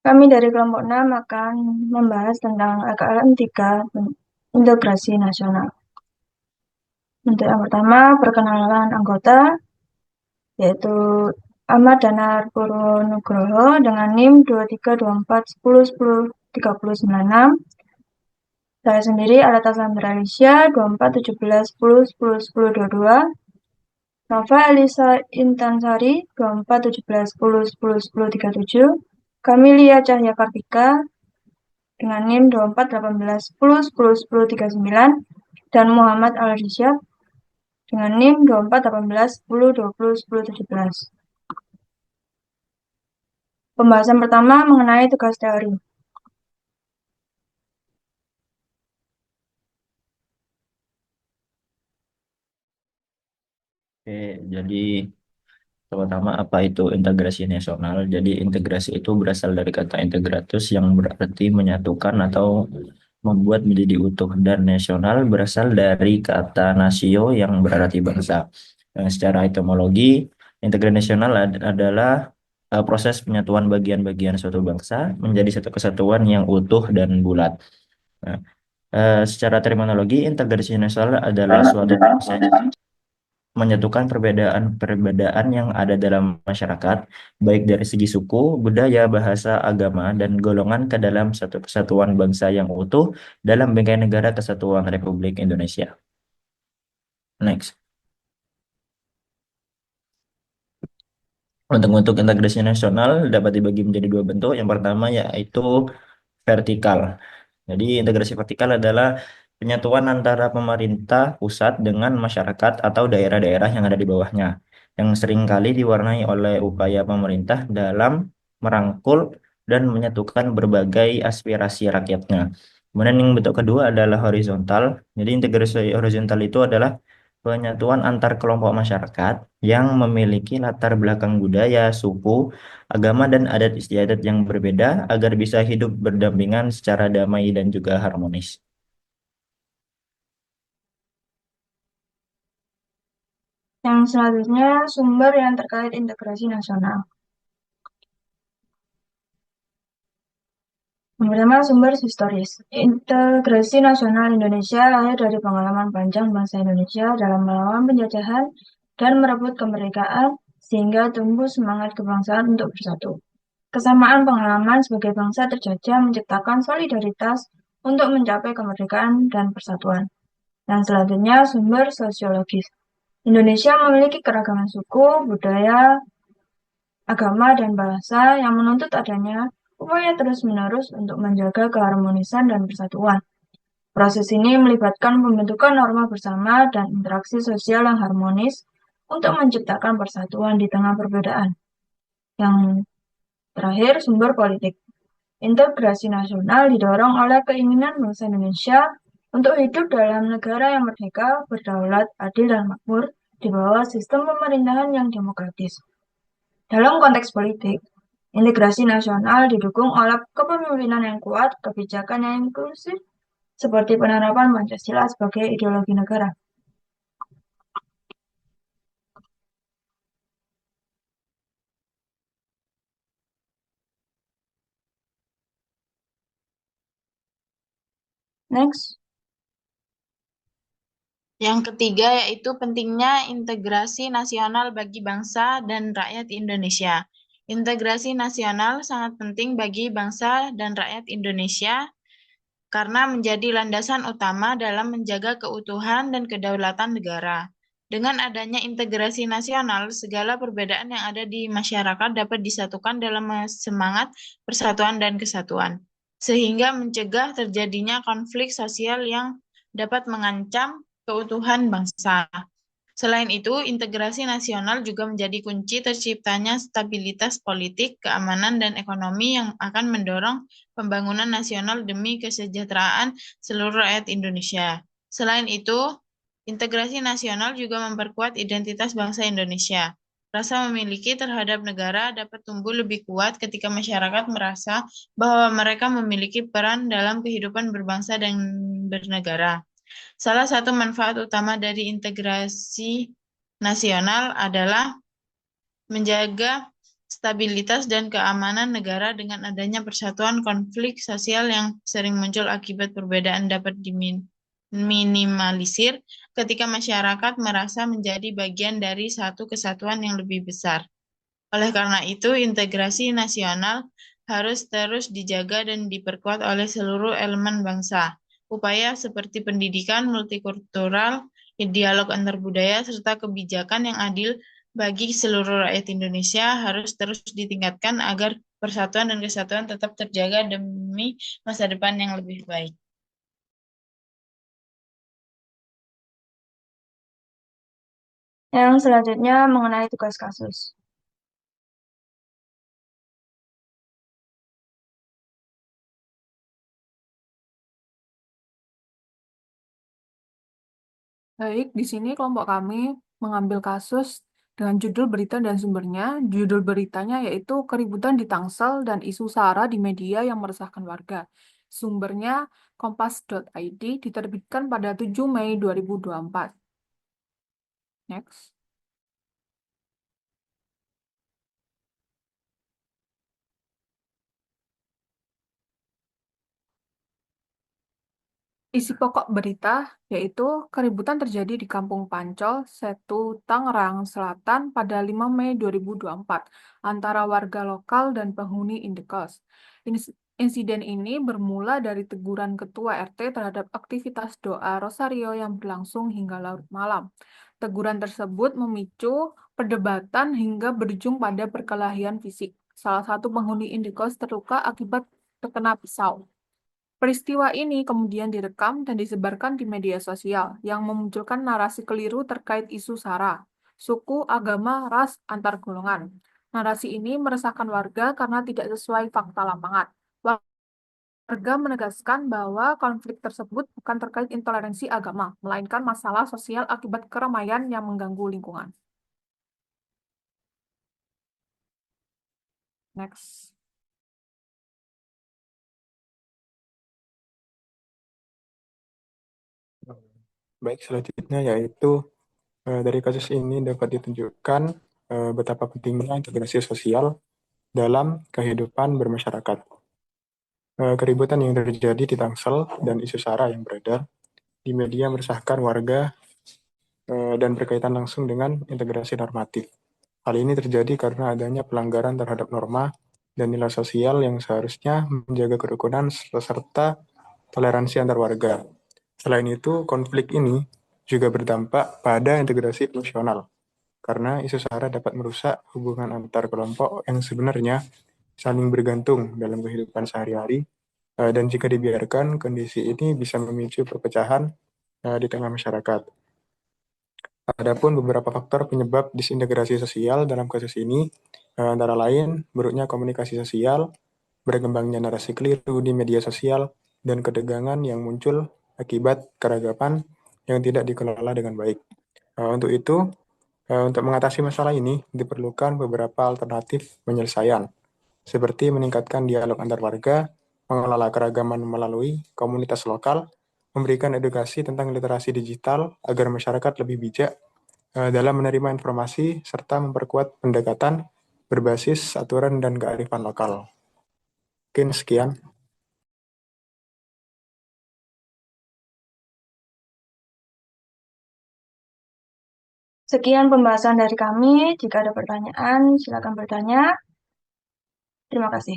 Kami dari kelompok 6 akan membahas tentang AKLM 3 integrasi nasional. Untuk yang pertama, perkenalan anggota, yaitu Ahmad Danar Purwonugroho dengan NIM 232410103096. Saya sendiri Arata Sandra Alicia 241710101022. Nova Elisa Intansari 241710101037. Kamilia Cahya Kartika dengan NIM 241810101039 dan Muhammad Al-Risyad dengan NIM 241810201017. Pembahasan pertama mengenai tugas teori. Oke, jadi pertama apa itu integrasi nasional? Jadi integrasi itu berasal dari kata integratus yang berarti menyatukan atau membuat menjadi utuh, dan nasional berasal dari kata nasio yang berarti bangsa. Secara etimologi, integrasi nasional adalah proses penyatuan bagian-bagian suatu bangsa menjadi satu kesatuan yang utuh dan bulat. Nah, secara terminologi, integrasi nasional adalah suatu proses menyatukan perbedaan-perbedaan yang ada dalam masyarakat, baik dari segi suku, budaya, bahasa, agama, dan golongan ke dalam satu kesatuan bangsa yang utuh dalam bingkai negara kesatuan Republik Indonesia. Next. Untuk integrasi nasional dapat dibagi menjadi dua bentuk. Yang pertama yaitu vertikal. Jadi integrasi vertikal adalah penyatuan antara pemerintah pusat dengan masyarakat atau daerah-daerah yang ada di bawahnya, yang seringkali diwarnai oleh upaya pemerintah dalam merangkul dan menyatukan berbagai aspirasi rakyatnya. Kemudian yang bentuk kedua adalah horizontal. Jadi integrasi horizontal itu adalah penyatuan antar kelompok masyarakat yang memiliki latar belakang budaya, suku, agama, dan adat istiadat yang berbeda agar bisa hidup berdampingan secara damai dan juga harmonis. Yang selanjutnya, sumber yang terkait integrasi nasional. Yang pertama, sumber historis. Integrasi nasional Indonesia lahir dari pengalaman panjang bangsa Indonesia dalam melawan penjajahan dan merebut kemerdekaan, sehingga tumbuh semangat kebangsaan untuk bersatu. Kesamaan pengalaman sebagai bangsa terjajah menciptakan solidaritas untuk mencapai kemerdekaan dan persatuan. Dan selanjutnya, sumber sosiologis. Indonesia memiliki keragaman suku, budaya, agama, dan bahasa yang menuntut adanya upaya terus-menerus untuk menjaga keharmonisan dan persatuan. Proses ini melibatkan pembentukan norma bersama dan interaksi sosial yang harmonis untuk menciptakan persatuan di tengah perbedaan. Yang terakhir, sumber politik. Integrasi nasional didorong oleh keinginan bangsa Indonesia untuk hidup dalam negara yang merdeka, berdaulat, adil, dan makmur di bawah sistem pemerintahan yang demokratis. Dalam konteks politik, integrasi nasional didukung oleh kepemimpinan yang kuat, kebijakan yang inklusif, seperti penerapan Pancasila sebagai ideologi negara. Next. Yang ketiga yaitu pentingnya integrasi nasional bagi bangsa dan rakyat Indonesia. Integrasi nasional sangat penting bagi bangsa dan rakyat Indonesia karena menjadi landasan utama dalam menjaga keutuhan dan kedaulatan negara. Dengan adanya integrasi nasional, segala perbedaan yang ada di masyarakat dapat disatukan dalam semangat persatuan dan kesatuan, sehingga mencegah terjadinya konflik sosial yang dapat mengancam keutuhan bangsa. Selain itu, integrasi nasional juga menjadi kunci terciptanya stabilitas politik, keamanan, dan ekonomi yang akan mendorong pembangunan nasional demi kesejahteraan seluruh rakyat Indonesia. Selain itu, integrasi nasional juga memperkuat identitas bangsa Indonesia. Rasa memiliki terhadap negara dapat tumbuh lebih kuat ketika masyarakat merasa bahwa mereka memiliki peran dalam kehidupan berbangsa dan bernegara. Salah satu manfaat utama dari integrasi nasional adalah menjaga stabilitas dan keamanan negara dengan adanya persatuan konflik sosial yang sering muncul akibat perbedaan dapat diminimalisir ketika masyarakat merasa menjadi bagian dari satu kesatuan yang lebih besar. Oleh karena itu, integrasi nasional harus terus dijaga dan diperkuat oleh seluruh elemen bangsa. Upaya seperti pendidikan multikultural, dialog antar budaya, serta kebijakan yang adil bagi seluruh rakyat Indonesia harus terus ditingkatkan agar persatuan dan kesatuan tetap terjaga demi masa depan yang lebih baik. Yang selanjutnya mengenai tugas kasus. Baik, di sini kelompok kami mengambil kasus dengan judul berita dan sumbernya. Judul beritanya yaitu keributan di Tangsel dan isu SARA di media yang meresahkan warga. Sumbernya kompas.id, diterbitkan pada 7 Mei 2024. Next. Isi pokok berita yaitu keributan terjadi di Kampung Pancol, Setu, Tangerang Selatan pada 5 Mei 2024 antara warga lokal dan penghuni indekos. Insiden ini bermula dari teguran Ketua RT terhadap aktivitas doa Rosario yang berlangsung hingga larut malam. Teguran tersebut memicu perdebatan hingga berujung pada perkelahian fisik. Salah satu penghuni indekos terluka akibat terkena pisau. Peristiwa ini kemudian direkam dan disebarkan di media sosial yang memunculkan narasi keliru terkait isu SARA, suku, agama, ras, antar golongan. Narasi ini meresahkan warga karena tidak sesuai fakta lapangan. Warga menegaskan bahwa konflik tersebut bukan terkait intoleransi agama, melainkan masalah sosial akibat keramaian yang mengganggu lingkungan. Next. Baik, selanjutnya yaitu dari kasus ini dapat ditunjukkan betapa pentingnya integrasi sosial dalam kehidupan bermasyarakat. Keributan yang terjadi di Tangsel dan isu SARA yang beredar di media meresahkan warga dan berkaitan langsung dengan integrasi normatif. Hal ini terjadi karena adanya pelanggaran terhadap norma dan nilai sosial yang seharusnya menjaga kerukunan serta toleransi antar warga. Selain itu, konflik ini juga berdampak pada integrasi fungsional, karena isu SARA dapat merusak hubungan antar kelompok yang sebenarnya saling bergantung dalam kehidupan sehari-hari, dan jika dibiarkan, kondisi ini bisa memicu perpecahan di tengah masyarakat. Adapun beberapa faktor penyebab disintegrasi sosial dalam kasus ini, antara lain buruknya komunikasi sosial, berkembangnya narasi keliru di media sosial, dan ketegangan yang muncul akibat keragaman yang tidak dikelola dengan baik. Untuk itu, untuk mengatasi masalah ini diperlukan beberapa alternatif penyelesaian, seperti meningkatkan dialog antar warga, mengelola keragaman melalui komunitas lokal, memberikan edukasi tentang literasi digital agar masyarakat lebih bijak dalam menerima informasi, serta memperkuat pendekatan berbasis aturan dan kearifan lokal. Mungkin sekian. Sekian pembahasan dari kami. Jika ada pertanyaan, silakan bertanya. Terima kasih.